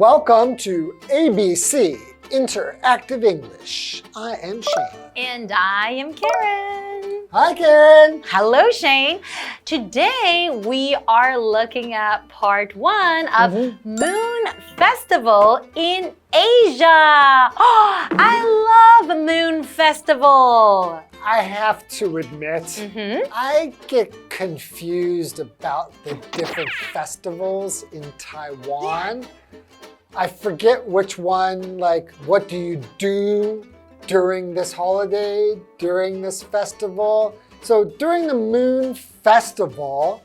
Welcome to ABC Interactive English. I am Shane. And I am Karen. Hi, Karen. Hello, Shane. Today we are looking at part 1 of Moon Festival in Asia. Oh, I love Moon Festival. I have to admit, I get confused about the different festivals in Taiwan. I forget which one, like, what do you do during this holiday, during this festival? So during the Moon Festival,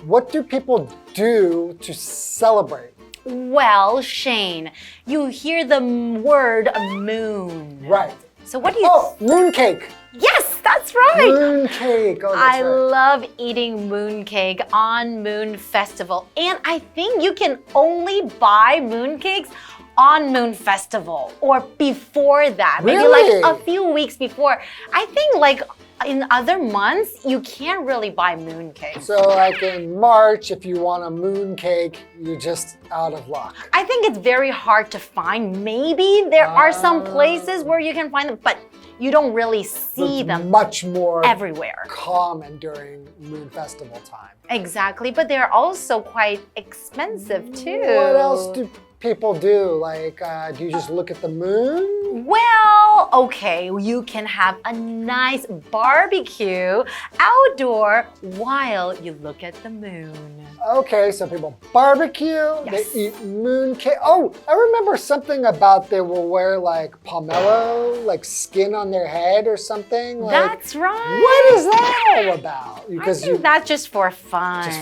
what do people do to celebrate? Well, Shane, you hear the word moon. Right. So what do you... Oh, mooncake. Yes, that's right. Mooncake. Oh, that's I love eating mooncake on Moon Festival. And I think you can only buy mooncakes on Moon Festival or before that. Maybe Really? like a few weeks before. I think like in other months, you can't really buy mooncakes. So like in March, if you want a mooncake, you're just out of luck. I think it's very hard to find. Maybe there are some places where you can find them, but you don't really see them much more everywhere. Common during Moon Festival time. Exactly, but they're also quite expensive too. What else do people do? Like, do you just look at the moon? Well, okay, you can have a nice barbecue outdoor while you look at the moon. Okay, so people barbecue, they eat mooncake. Oh, I remember something about they will wear like pomelo, like skin on their head or something. Like, That's right. what is that all about? Because that's just for fun. Just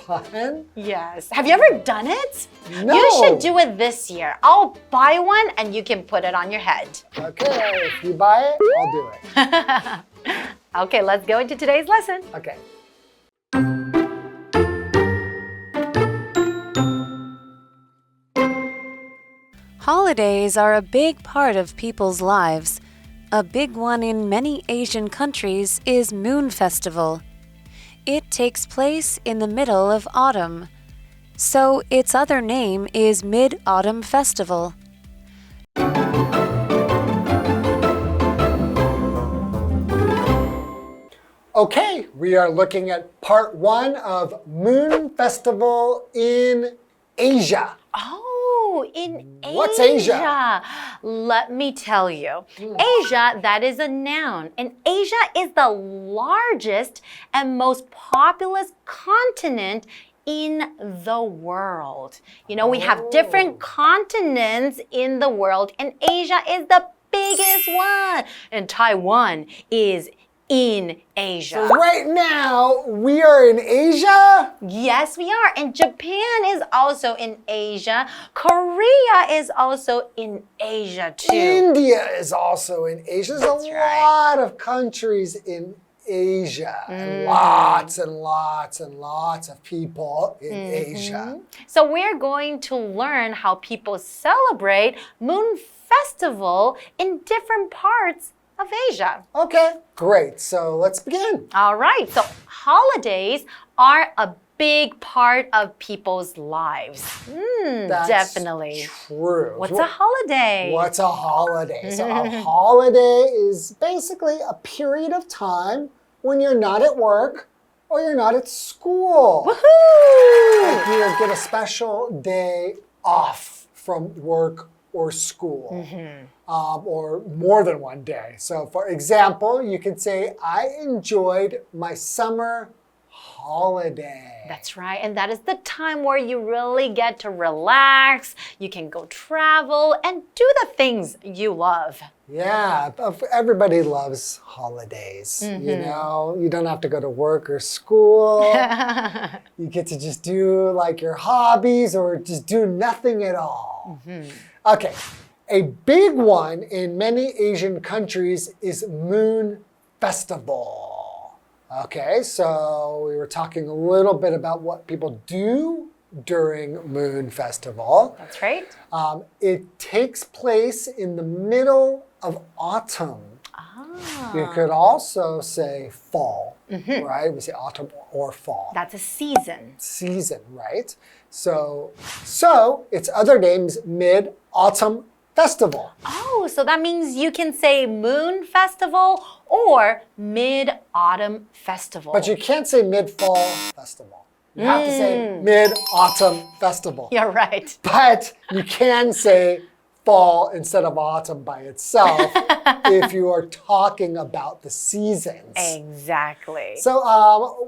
for fun? Yes. Have you ever done it? No. You should do it this year. I'll buy one and you can put it on your head. Okay, if you buy it, I'll do it. Okay, let's go into today's lesson. Okay. Holidays are a big part of people's lives. A big one in many Asian countries is Moon Festival. It takes place in the middle of autumn, so its other name is Mid-Autumn Festival. Okay, we are looking at part 1 of Moon Festival in Asia. Oh, in Asia. What's Asia? Let me tell you. Asia, that is a noun. And Asia is the largest and most populous continent in the world. You know, we have different continents in the world, and Asia is the biggest one. And Taiwan is in Asia. So right now, we are in Asia? Yes, we are. And Japan is also in Asia. Korea is also in Asia too. India is also in Asia. There's a lot of countries in Asia. And lots and lots and lots of people in Asia. So we're going to learn how people celebrate Moon Festival in different parts of Asia. Okay, great. So let's begin. All right. So holidays are a big part of people's lives. That's Definitely. True. What's a holiday? What's a holiday? So a holiday is basically a period of time when you're not at work or you're not at school. Woohoo! Like you get a special day off from work or school. Or more than one day. So for example, you can say, I enjoyed my summer holiday. That's right. And that is the time where you really get to relax. You can go travel and do the things you love. Yeah, everybody loves holidays. You know, you don't have to go to work or school. You get to just do like your hobbies or just do nothing at all. Okay. A big one in many Asian countries is Moon Festival. Okay, so we were talking a little bit about what people do during Moon Festival. That's right. It takes place in the middle of autumn. You could also say fall, right? We say autumn or fall. That's a season. Season, right? So its other name is Mid-Autumn Festival. Oh, so that means you can say Moon Festival or Mid-Autumn Festival. But you can't say Mid-Fall Festival. You have to say Mid-Autumn Festival. You're right. But you can say fall instead of autumn by itself if you are talking about the seasons. Exactly. So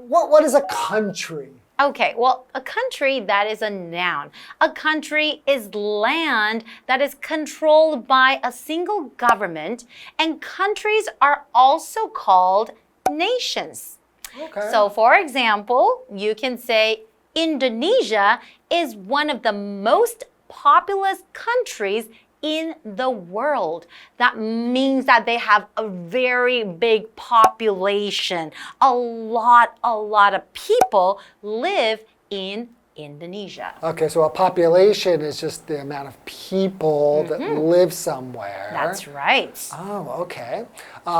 what is a country? Okay, well, a country, that is a noun. A country is land that is controlled by a single government, and countries are also called nations. Okay. So, for example, you can say Indonesia is one of the most populous countries in the world. That means that they have a very big population. A lot of people live in Indonesia. Okay, so a population is just the amount of people that live somewhere. That's right. Oh, okay.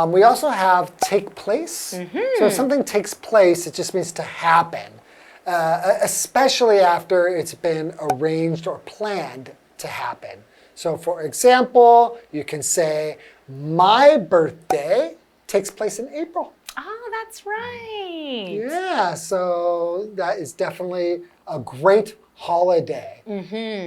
We also have take place. So if something takes place, it just means to happen, especially after it's been arranged or planned to happen. So for example, you can say, my birthday takes place in April. Oh, that's right. Yeah, so that is definitely a great holiday.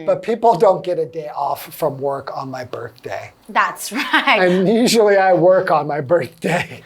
But people don't get a day off from work on my birthday. That's right. And usually I work on my birthday.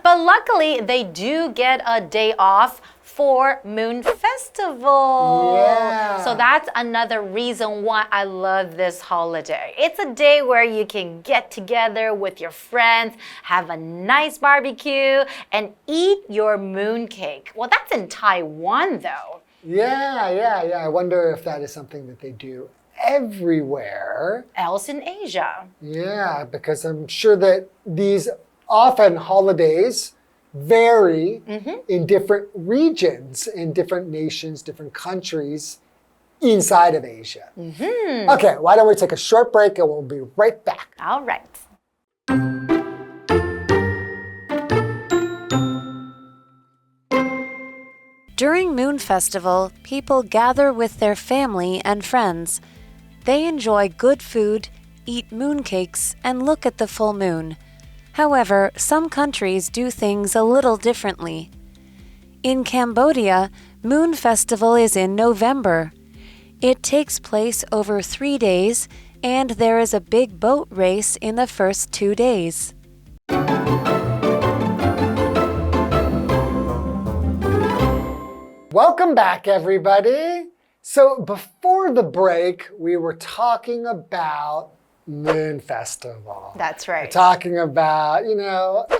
But luckily, they do get a day off for Moon Festival. Yeah. So that's another reason why I love this holiday. It's a day where you can get together with your friends, have a nice barbecue, and eat your moon cake. Well, that's in Taiwan, though. Yeah. I wonder if that is something that they do everywhere. Else in Asia. Yeah, because I'm sure that these often holidays vary in different regions, in different nations, different countries inside of Asia. Okay, why don't we take a short break and we'll be right back. All right. During Moon Festival, people gather with their family and friends. They enjoy good food, eat mooncakes, and look at the full moon. However, some countries do things a little differently. In Cambodia, Moon Festival is in November. It takes place over 3 days, and there is a big boat race in the first 2 days. Welcome back, everybody. So before the break, we were talking about Moon Festival. That's right. We're talking about,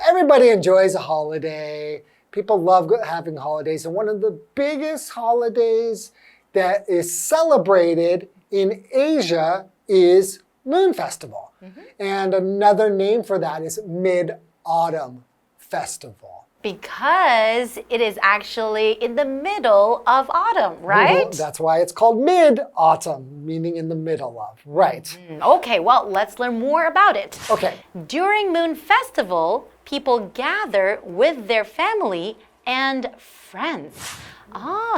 everybody enjoys a holiday. People love having holidays. And one of the biggest holidays that is celebrated in Asia is Moon Festival. And another name for that is Mid-Autumn Festival. Because it is actually in the middle of autumn, right? That's why it's called Mid-Autumn, meaning in the middle of, right? Okay, well, let's learn more about it. Okay. During Moon Festival, people gather with their family and friends.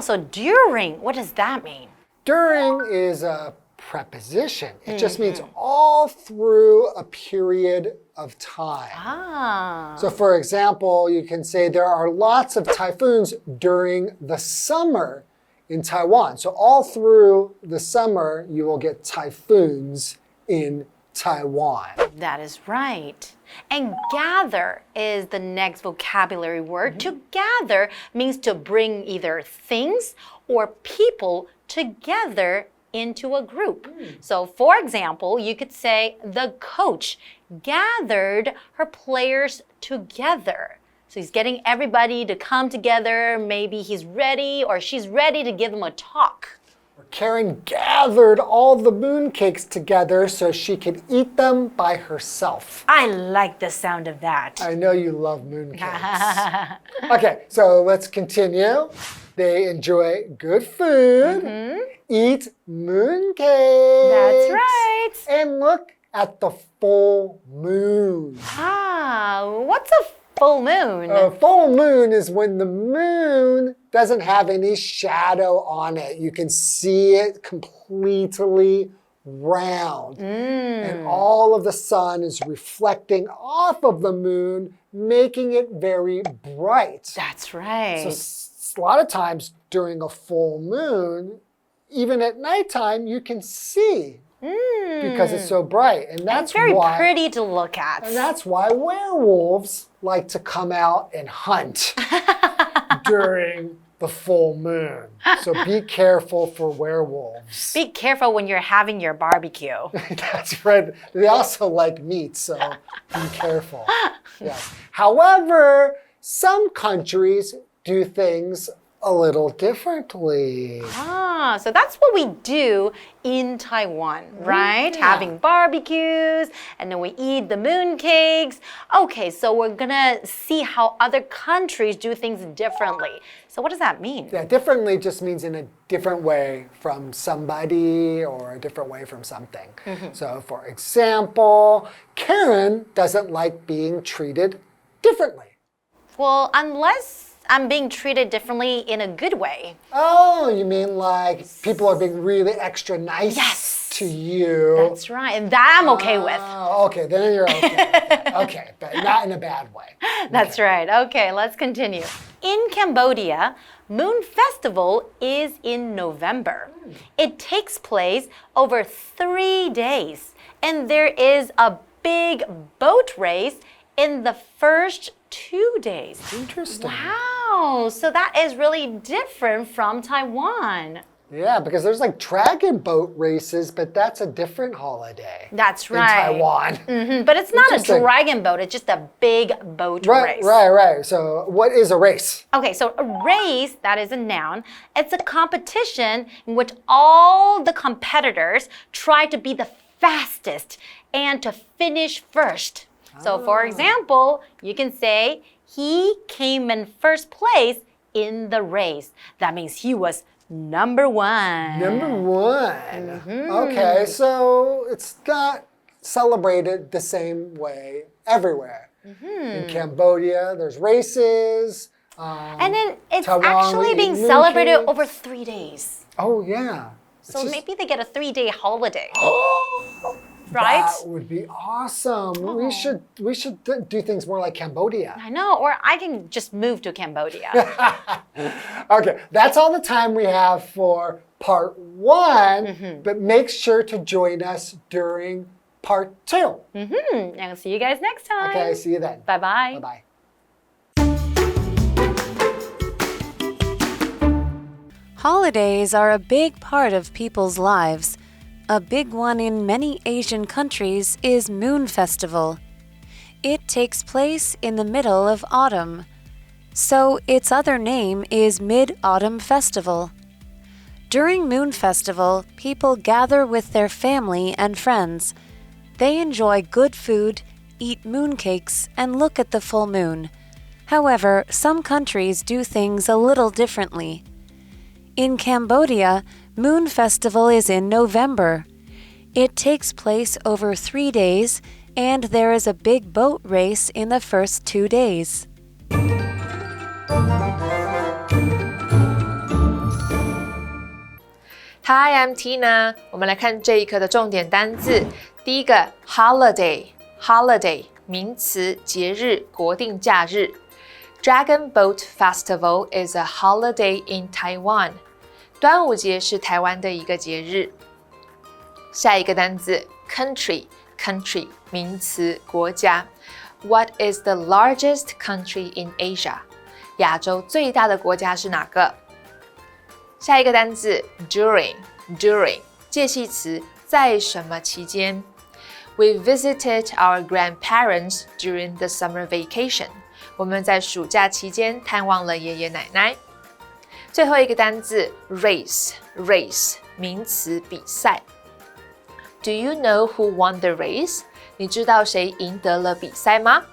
So during, what does that mean? During is a preposition. It just means all through a period of time. So for example, you can say there are lots of typhoons during the summer in Taiwan. So all through the summer, you will get typhoons in Taiwan. That is right. And gather is the next vocabulary word. To gather means to bring either things or people together into a group. So for example, you could say the coach gathered her players together. So he's getting everybody to come together. Maybe he's ready or she's ready to give them a talk. Or Karen gathered all the mooncakes together so she could eat them by herself. I like the sound of that. I know you love mooncakes. Okay, so let's continue. They enjoy good food, eat mooncakes. That's right. And look at the full moon. What's a full moon? A full moon is when the moon doesn't have any shadow on it. You can see it completely round. And all of the sun is reflecting off of the moon, making it very bright. That's right. So a lot of times during a full moon, even at nighttime, you can see because it's so bright. And that's it's very why, pretty to look at. And that's why werewolves like to come out and hunt during the full moon. So be careful for werewolves. Be careful when you're having your barbecue. That's right. They also like meat, so be careful. Yes. However, some countries do things a little differently. So that's what we do in Taiwan, right? Having barbecues, and then we eat the mooncakes. Okay, so we're gonna see how other countries do things differently. So what does that mean? Yeah, differently just means in a different way from somebody or a different way from something. So for example, Karen doesn't like being treated differently. Well, unless I'm being treated differently in a good way. Oh, you mean like people are being really extra nice to you? That's right, and that I'm okay with. Oh, okay, then you're okay. Okay, but not in a bad way. That's right. Okay, let's continue. In Cambodia, Moon Festival is in November. It takes place over 3 days, and there is a big boat race in the first 2 days. Interesting. Wow, so that is really different from Taiwan. Yeah, because there's like dragon boat races, but that's a different holiday. That's right. In Taiwan. But it's not a dragon boat, it's just a big boat race. Right. So what is a race? Okay, so a race, that is a noun. It's a competition in which all the competitors try to be the fastest and to finish first. So for example, you can say, he came in first place in the race. That means he was number one. Number one. Okay, so it's not celebrated the same way everywhere. In Cambodia, there's races. And then it's Taiwan, actually being celebrated over 3 days. Oh, yeah. So maybe they get a 3-day holiday. Right? Right? That would be awesome. We should do things more like Cambodia. I know, or I can just move to Cambodia. Okay, that's all the time we have for part 1, but make sure to join us during part 2. And I'll see you guys next time. Okay, see you then. Bye-bye. Bye-bye. Holidays are a big part of people's lives. A big one in many Asian countries is Moon Festival. It takes place in the middle of autumn, so its other name is Mid-Autumn Festival. During Moon Festival, people gather with their family and friends. They enjoy good food, eat mooncakes, and look at the full moon. However, some countries do things a little differently. In Cambodia, Moon Festival is in November. It takes place over 3 days, and there is a big boat race in the first 2 days. Hi, I'm Tina. 我们来看这一课的重点单字。第一个 holiday 名词，节日、国定假日。Dragon Boat Festival is a holiday in Taiwan. 端午节是台湾的一个节日。下一个单字 country 名词，国家。What is the largest country in Asia? 亚洲最大的国家是哪个？下一个单字 during 介系词，在什么期间？ We visited our grandparents during the summer vacation. 我们在暑假期间探望了爷爷奶奶。最后一个单字 race 名词，比赛。Do you know who won the race? 你知道谁赢得了比赛吗？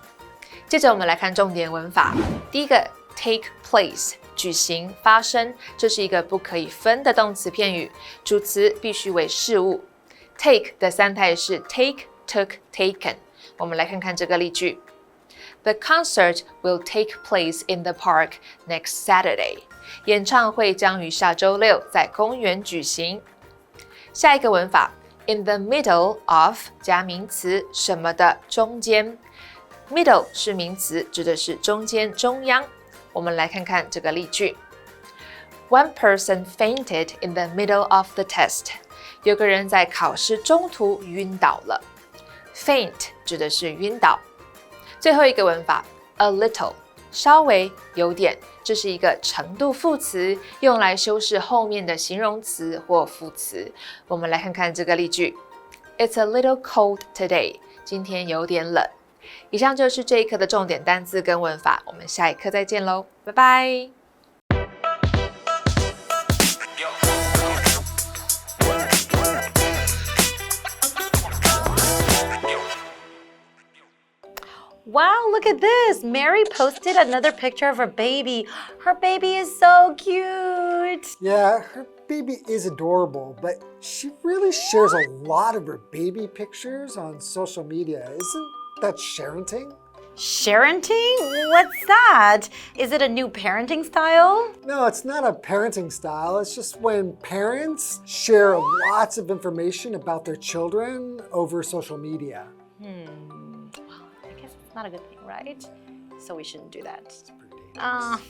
接着我们来看重点文法。第一个 take place 举行、发生，这是一个不可以分的动词片语，主词必须为事物。Take 的三态是 take, took, taken。我们来看看这个例句。The concert will take place in the park next Saturday. 演唱会将于下周六在公园举行。下一个文法 in the middle of 加名词什么的中间。Middle 是名词，指的是中间、中央。我们来看看这个例句。One person fainted in the middle of the test. 有个人在考试中途晕倒了。Faint 指的是晕倒。最后一个文法 a little 稍微有点，这是一个程度副词，用来修饰后面的形容词或副词。我们来看看这个例句 It's a little cold today. 今天有点冷。以上就是这一课的重点单字跟文法，我们下一课再见喽，拜拜。Wow, look at this. Mary posted another picture of her baby. Her baby is so cute. Yeah, her baby is adorable, but she really shares a lot of her baby pictures on social media. Isn't that sharenting? Sharenting? What's that? Is it a new parenting style? No, it's not a parenting style. It's just when parents share lots of information about their children over social media. Not a good thing, right? So we shouldn't do that. It's pretty dangerous.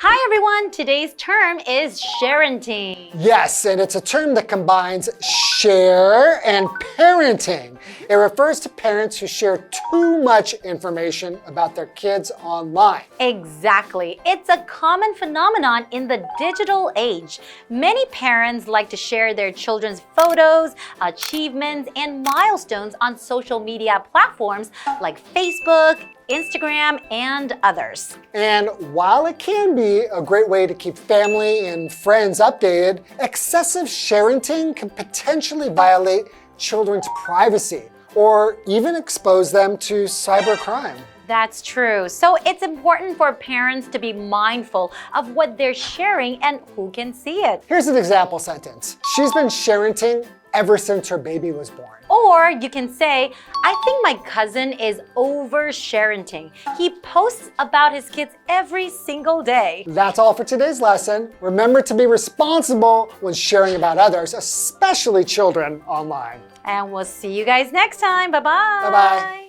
Hi everyone, today's term is sharenting. Yes, and it's a term that combines share and parenting. It refers to parents who share too much information about their kids online. Exactly. It's a common phenomenon in the digital age. Many parents like to share their children's photos, achievements, and milestones on social media platforms like Facebook, Instagram, and others. And while it can be a great way to keep family and friends updated, excessive sharenting can potentially violate children's privacy or even expose them to cybercrime. That's true. So it's important for parents to be mindful of what they're sharing and who can see it. Here's an example sentence. She's been sharenting ever since her baby was born. Or you can say, I think my cousin is over-sharenting. He posts about his kids every single day. That's all for today's lesson. Remember to be responsible when sharing about others, especially children online. And we'll see you guys next time. Bye-bye. Bye-bye.